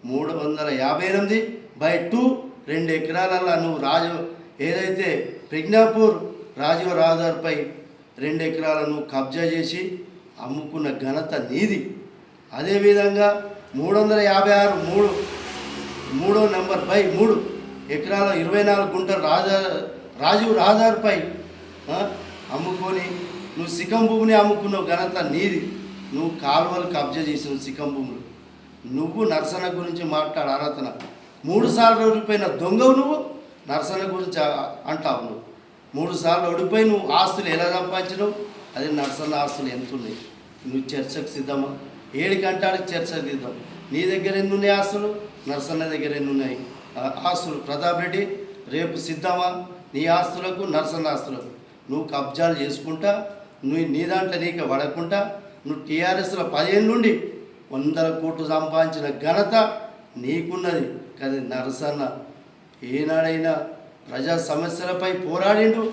358/2 2 ఎకరాలలో నువ్వు ఏదైతే ప్రజ్ఞాపూర్ రాజీవ్ రహదారిపై 2 ఎకరాలను నువ్వు కబ్జా చేసి అమ్ముకున్న ఘనత నీది. అదేవిధంగా 366/3 ఎకరాల 24 గుంటలు రాజీవ్ రహదారిపై అమ్ముకొని నువ్వు సిక్కం భూమిని అమ్ముకున్న ఘనత నీది. నువ్వు కాలువలు కబ్జా చేసిన సిక్కం భూములు. నువ్వు నర్సన్న గురించి మాట్లాడు అర్హతన 3 సార్లు ఓడిపోయిన దొంగవు నువ్వు. నర్సన్న గురించి అంటావు. నువ్వు 3 సార్లు ఓడిపోయి నువ్వు ఆస్తులు ఎలా సంపాదించినావు? అదే నర్సన్న ఆస్తులు ఎంత ఉన్నాయి? నువ్వు చర్చకు సిద్ధమా? 7 గంటలకు చర్చకు సిద్ధం. నీ దగ్గర ఎన్ని ఉన్నాయి ఆస్తులు? నర్సన్న దగ్గర ఎన్ని ఉన్నాయి ఆస్తులు? ప్రతాప్ రెడ్డి రేపు సిద్ధమా నీ ఆస్తులకు, నర్సన్న ఆస్తులకు? నువ్వు కబ్జాలు చేసుకుంటా, నువ్వు నీ దాంట్లో నీకు పడకుండా నువ్వు టీఆర్ఎస్లో 10 ఏళ్ళ నుండి 100 కోట్లు సంపాదించిన ఘనత నీకున్నది. కానీ నరసన్న ఏనాడైనా ప్రజా సమస్యలపై పోరాడిండు,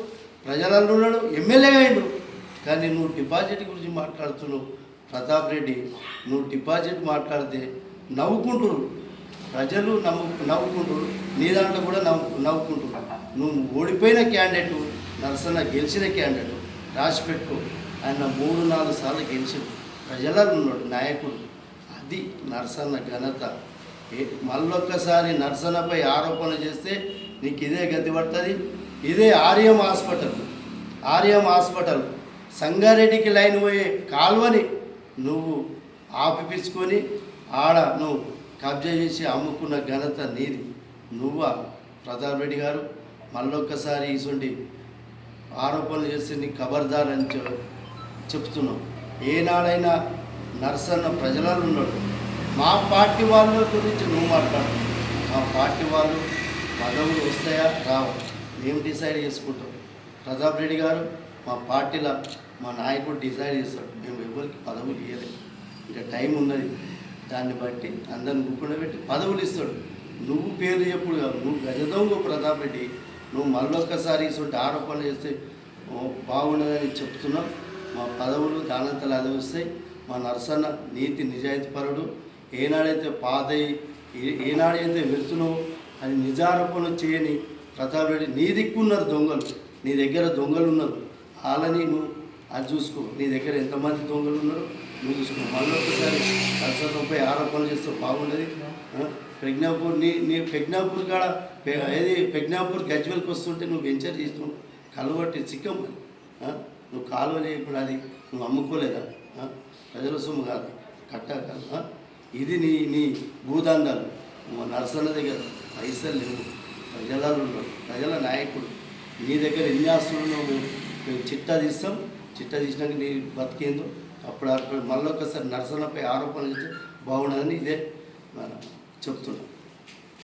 ప్రజలలో ఉన్నాడు, ఎమ్మెల్యేగా అయిండు. కానీ నువ్వు డిపాజిట్ గురించి మాట్లాడుతున్నావు ప్రతాప్ రెడ్డి. నువ్వు డిపాజిట్ మాట్లాడితే నవ్వుకుంటురు ప్రజలు, నవ్వుకుంటురు. నీ దాంట్లో కూడా నవ్వుకుంటురు. నువ్వు ఓడిపోయిన క్యాండిడేట్, నరసన్న గెలిచిన క్యాండిడేట్. రాసిపెట్టుకో, ఆయన 3-4 సార్లు గెలిచి ప్రజలలో ఉన్నాడు నాయకుడు. అది నరసన్న ఘనత. మళ్ళొక్కసారి నరసన్నపై ఆరోపణలు చేస్తే నీకు ఇదే గతి పడుతుంది. ఇదే ఆర్యం హాస్పిటల్ సంగారెడ్డికి లైన్ పోయే కాలువని నువ్వు ఆపిపించుకొని ఆడ నువ్వు కబ్జా చేసి అమ్ముకున్న ఘనత నీది. నువ్వా ప్రతాప్ రెడ్డి గారు? మళ్ళొక్కసారి ఇటువంటి ఆరోపణలు చేస్తే నీ ఖబర్దార్ అని చెప్తున్నావు. ఏనాడైనా నరసన్న ప్రజలలో ఉన్నాడు. మా పార్టీ వాళ్ళ గురించి నువ్వు మాట్లాడుతున్నావు. మా పార్టీ వాళ్ళు పదవులు వస్తాయా రావా మేము డిసైడ్ చేసుకుంటాం. ప్రతాప్ రెడ్డి గారు మా పార్టీలో మా నాయకుడు డిసైడ్ చేస్తాడు. మేము ఎవరికి పదవులు ఇవ్వలేదు. ఇంకా టైం ఉన్నది. దాన్ని బట్టి అందరిని కూర్చోబెట్టి పదవులు ఇస్తాడు. నువ్వు పేరు చెప్పుడు కాదు. నువ్వు గజదొంగ ప్రతాప్ రెడ్డి. నువ్వు మళ్ళొక్కసారి ఇటువంటి ఆరోపణలు చేస్తే బాగుండదని చెప్తున్నావు. మా పదవులు దానంతలు అది వస్తాయి. మా నరసన్న నీతి నిజాయితీ పరుడు. ఏనాడైతే వెళ్తున్నావు అని నిజారోపణలు చేయని ప్రతాప్ రెడ్డి. నీ దిక్కున్నారు దొంగలు, నీ దగ్గర దొంగలు ఉన్నారు. వాళ్ళని నువ్వు అది చూసుకో. నీ దగ్గర ఎంతమంది దొంగలు ఉన్నారో నువ్వు చూసుకో. మళ్ళొక్కసారి నరసన్నపై ఆరోపణలు చేస్తే బాగుండదు. ప్రజ్ఞాపూర్ నీ ప్రజ్ఞాపూర్ కాడ ప్రజ్ఞాపూర్ గజ్వెల్కి వస్తుంటే నువ్వు వెంచర్ చేసినావు. కలవట్టి సిక్కం నువ్వు కాలువ లేకుండా అది నువ్వు అమ్ముకోలేదా? ప్రజల సొమ్ము కాదు, కట్ట కాదు. ఇది నీ భూదందాలు. నరసన్న దగ్గర పైసలు లేవు. ప్రజలలో ఉన్నాడు, ప్రజల నాయకుడు. నీ దగ్గర ఎన్ని ఆస్తులు మేము చిట్టా తీస్తాం. చిట్టా తీసినాక నీ బతికేందో అప్పుడు మళ్ళొక్కసారి నరసన్నపై ఆరోపణలు చేస్తే బాగుండదని ఇదే చెప్తున్నాం.